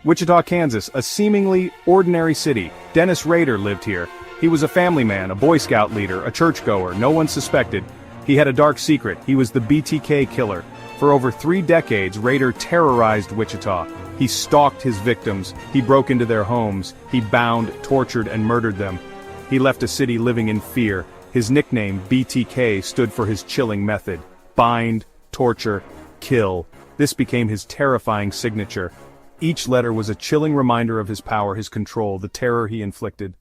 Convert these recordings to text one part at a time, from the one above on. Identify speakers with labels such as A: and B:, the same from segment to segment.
A: Wichita, Kansas, a seemingly ordinary city. Dennis Rader lived here. He was a family man, a Boy Scout leader, a churchgoer. No one suspected. He had a dark secret. He was the BTK killer. For over 3 decades, Rader terrorized Wichita. He stalked his victims. He broke into their homes. He bound, tortured, and murdered them. He left a city living in fear. His nickname, BTK, stood for his chilling method. Bind, torture, kill. This became his terrifying signature. Each letter was a chilling reminder of his power, his control, the terror he inflicted.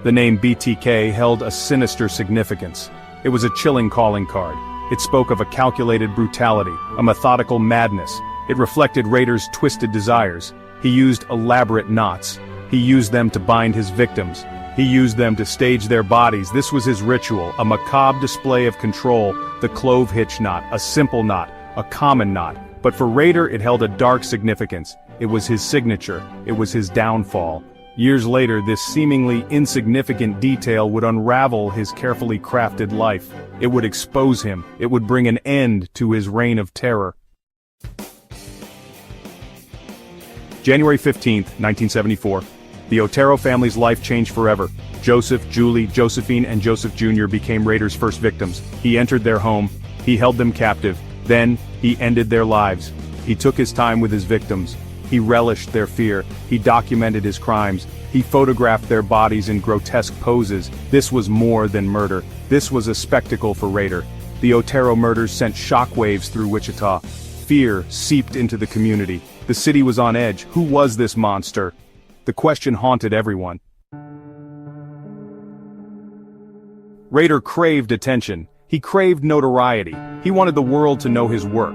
A: The name BTK held a sinister significance. It was a chilling calling card. It spoke of a calculated brutality, a methodical madness. It reflected Rader's twisted desires. He used elaborate knots. He used them to bind his victims. He used them to stage their bodies. This was his ritual, a macabre display of control, the Clovehitch knot, a simple knot, a common knot. But for Rader it held a dark significance. It was his signature. It was his downfall. Years later, this seemingly insignificant detail would unravel his carefully crafted life. It would expose him. It would bring an end to his reign of terror. January 15, 1974. The Otero family's life changed forever. Joseph, Julie, Josephine, and Joseph Jr. became Rader's first victims. He entered their home. He held them captive. Then, he ended their lives. He took his time with his victims. He relished their fear. He documented his crimes. He photographed their bodies in grotesque poses. This was more than murder. This was a spectacle for Rader. The Otero murders sent shockwaves through Wichita. Fear seeped into the community. The city was on edge. Who was this monster? The question haunted everyone. Rader craved attention. He craved notoriety. He wanted the world to know his work.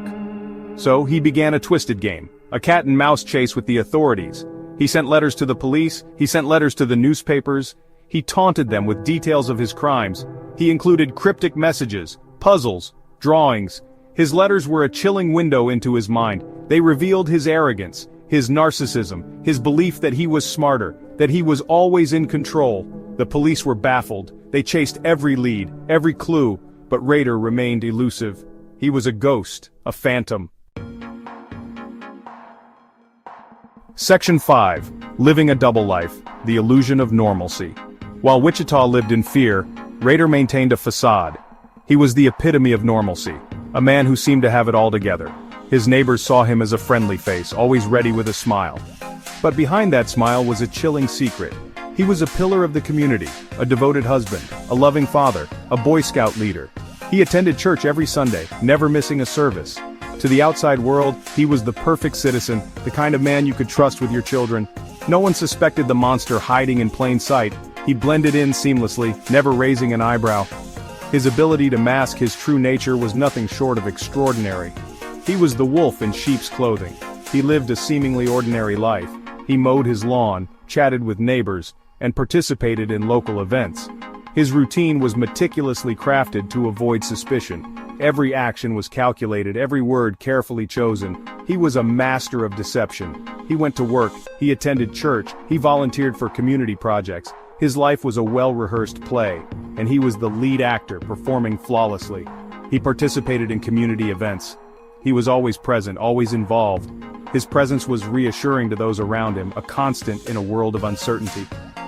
A: So he began a twisted game, a cat-and-mouse chase with the authorities. He sent letters to the police. He sent letters to the newspapers. He taunted them with details of his crimes. He included cryptic messages, puzzles, drawings. His letters were a chilling window into his mind. They revealed his arrogance, his narcissism, his belief that he was smarter, that he was always in control. The police were baffled. They chased every lead, every clue, but Rader remained elusive. He was a ghost, a phantom. Section 5. Living a Double Life, the Illusion of Normalcy. While Wichita lived in fear, Rader maintained a facade. He was the epitome of normalcy, a man who seemed to have it all together. His neighbors saw him as a friendly face, always ready with a smile. But behind that smile was a chilling secret. He was a pillar of the community, a devoted husband, a loving father, a Boy Scout leader. He attended church every Sunday, never missing a service. To the outside world, he was the perfect citizen, the kind of man you could trust with your children. No one suspected the monster hiding in plain sight. He blended in seamlessly, never raising an eyebrow. His ability to mask his true nature was nothing short of extraordinary. He was the wolf in sheep's clothing. He lived a seemingly ordinary life. He mowed his lawn, chatted with neighbors, and participated in local events. His routine was meticulously crafted to avoid suspicion. Every action was calculated, every word carefully chosen. He was a master of deception. He went to work, he attended church, he volunteered for community projects. His life was a well-rehearsed play, and he was the lead actor, performing flawlessly. He participated in community events. He was always present, always involved. His presence was reassuring to those around him, a constant in a world of uncertainty.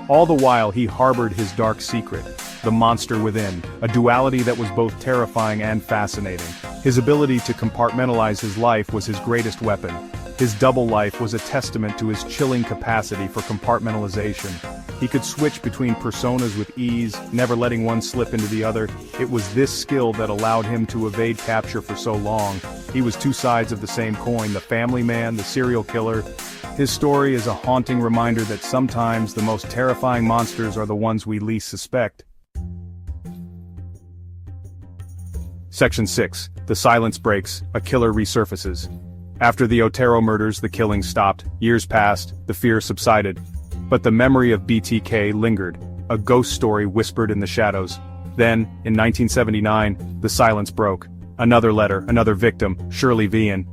A: All the while he harbored his dark secret, the monster within, a duality that was both terrifying and fascinating. His ability to compartmentalize his life was his greatest weapon. His double life was a testament to his chilling capacity for compartmentalization. He could switch between personas with ease, never letting one slip into the other. It was this skill that allowed him to evade capture for so long. He was two sides of the same coin, the family man, the serial killer. His story is a haunting reminder that sometimes the most terrifying monsters are the ones we least suspect. Section 6. The silence breaks, a killer resurfaces. After the Otero murders, the killing stopped. Years passed, the fear subsided. But the memory of BTK lingered, a ghost story whispered in the shadows. Then, in 1979, the silence broke. Another letter, another victim, Shirley Vian.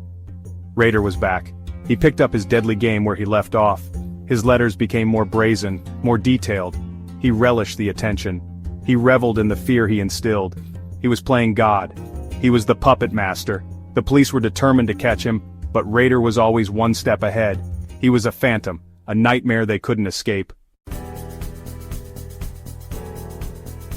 A: Rader was back. He picked up his deadly game where he left off. His letters became more brazen, more detailed. He relished the attention. He reveled in the fear he instilled. He was playing God. He was the puppet master. The police were determined to catch him, But Rader was always one step ahead. He was a phantom, a nightmare they couldn't escape.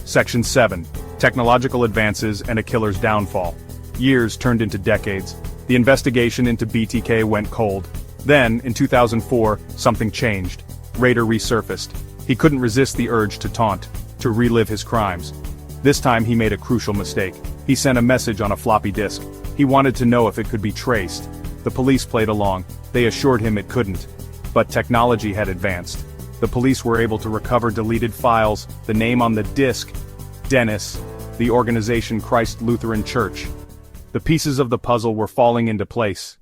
A: Section 7. Technological advances and a killer's downfall. Years turned into decades. The investigation into BTK went cold. Then, in 2004, something changed. Rader resurfaced. He couldn't resist the urge to taunt, to relive his crimes. This time he made a crucial mistake. He sent a message on a floppy disk. He wanted to know if it could be traced. The police played along. They assured him it couldn't. But technology had advanced. The police were able to recover deleted files, the name on the disk, Dennis, the organization Christ Lutheran Church. The pieces of the puzzle were falling into place.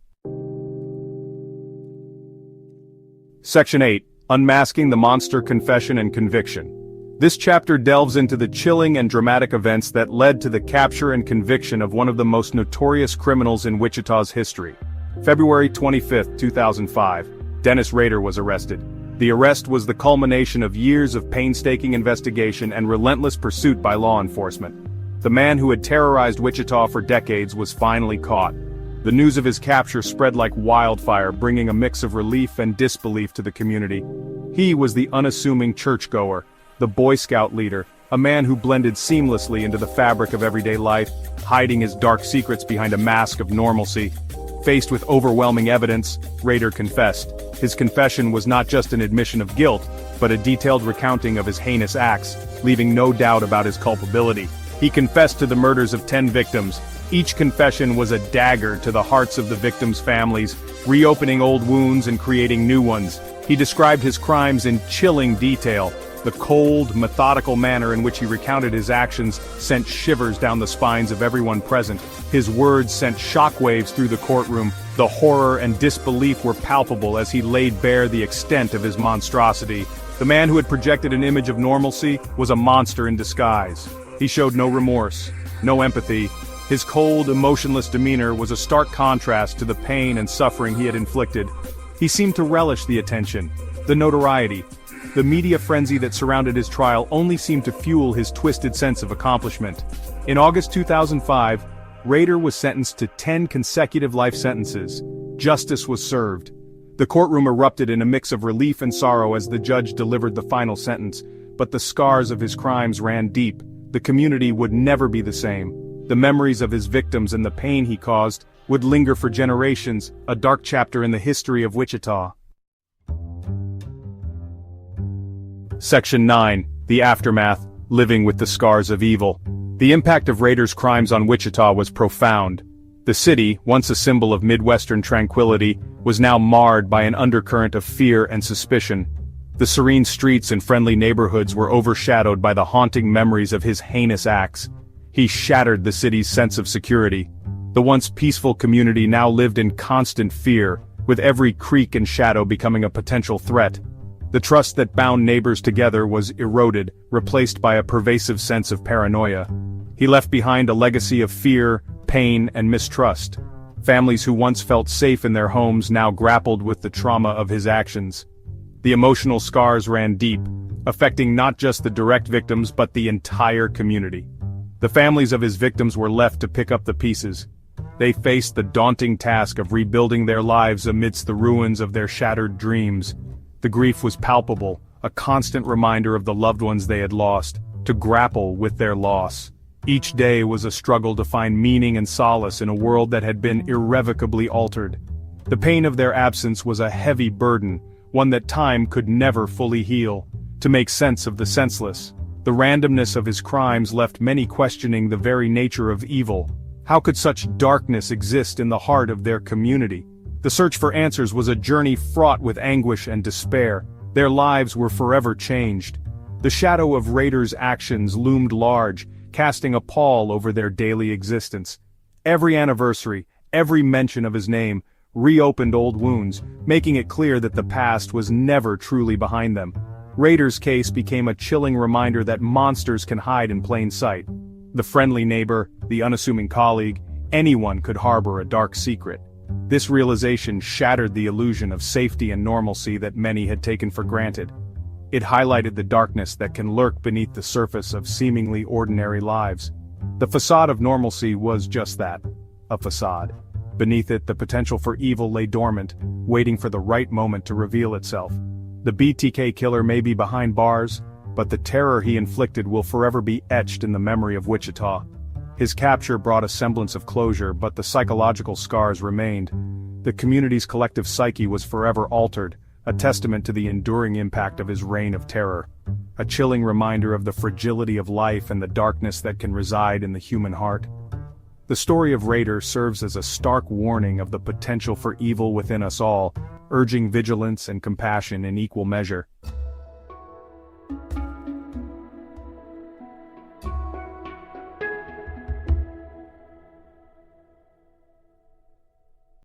A: Section 8. Unmasking the Monster Confession and Conviction. This chapter delves into the chilling and dramatic events that led to the capture and conviction of one of the most notorious criminals in Wichita's history. February 25, 2005, Dennis Rader was arrested. The arrest was the culmination of years of painstaking investigation and relentless pursuit by law enforcement. The man who had terrorized Wichita for decades was finally caught. The news of his capture spread like wildfire, bringing a mix of relief and disbelief to the community. He was the unassuming churchgoer, the Boy Scout leader, a man who blended seamlessly into the fabric of everyday life, hiding his dark secrets behind a mask of normalcy. Faced with overwhelming evidence, Rader confessed. His confession was not just an admission of guilt, but a detailed recounting of his heinous acts, leaving no doubt about his culpability. He confessed to the murders of 10 victims. Each confession was a dagger to the hearts of the victims' families, reopening old wounds and creating new ones. He described his crimes in chilling detail. The cold, methodical manner in which he recounted his actions sent shivers down the spines of everyone present. His words sent shockwaves through the courtroom. The horror and disbelief were palpable as he laid bare the extent of his monstrosity. The man who had projected an image of normalcy was a monster in disguise. He showed no remorse, no empathy. His cold, emotionless demeanor was a stark contrast to the pain and suffering he had inflicted. He seemed to relish the attention, the notoriety. The media frenzy that surrounded his trial only seemed to fuel his twisted sense of accomplishment. In August 2005, Rader was sentenced to 10 consecutive life sentences. Justice was served. The courtroom erupted in a mix of relief and sorrow as the judge delivered the final sentence, but the scars of his crimes ran deep. The community would never be the same. The memories of his victims and the pain he caused would linger for generations, a dark chapter in the history of Wichita. Section 9. The Aftermath, Living with the Scars of Evil. The impact of Rader's crimes on Wichita was profound. The city, once a symbol of Midwestern tranquility, was now marred by an undercurrent of fear and suspicion. The serene streets and friendly neighborhoods were overshadowed by the haunting memories of his heinous acts. He shattered the city's sense of security. The once peaceful community now lived in constant fear, with every creak and shadow becoming a potential threat. The trust that bound neighbors together was eroded, replaced by a pervasive sense of paranoia. He left behind a legacy of fear, pain, and mistrust. Families who once felt safe in their homes now grappled with the trauma of his actions. The emotional scars ran deep, affecting not just the direct victims but the entire community. The families of his victims were left to pick up the pieces. They faced the daunting task of rebuilding their lives amidst the ruins of their shattered dreams. The grief was palpable, a constant reminder of the loved ones they had lost, to grapple with their loss. Each day was a struggle to find meaning and solace in a world that had been irrevocably altered. The pain of their absence was a heavy burden, one that time could never fully heal. To make sense of the senseless, the randomness of his crimes left many questioning the very nature of evil. How could such darkness exist in the heart of their community? The search for answers was a journey fraught with anguish and despair. Their lives were forever changed. The shadow of Rader's actions loomed large, casting a pall over their daily existence. Every anniversary, every mention of his name, reopened old wounds, making it clear that the past was never truly behind them. Rader's case became a chilling reminder that monsters can hide in plain sight. The friendly neighbor, the unassuming colleague, anyone could harbor a dark secret. This realization shattered the illusion of safety and normalcy that many had taken for granted. It highlighted the darkness that can lurk beneath the surface of seemingly ordinary lives. The facade of normalcy was just that, a facade. Beneath it, the potential for evil lay dormant, waiting for the right moment to reveal itself. The BTK killer may be behind bars, but the terror he inflicted will forever be etched in the memory of Wichita. His capture brought a semblance of closure, but the psychological scars remained. The community's collective psyche was forever altered, a testament to the enduring impact of his reign of terror. A chilling reminder of the fragility of life and the darkness that can reside in the human heart. The story of Rader serves as a stark warning of the potential for evil within us all, urging vigilance and compassion in equal measure.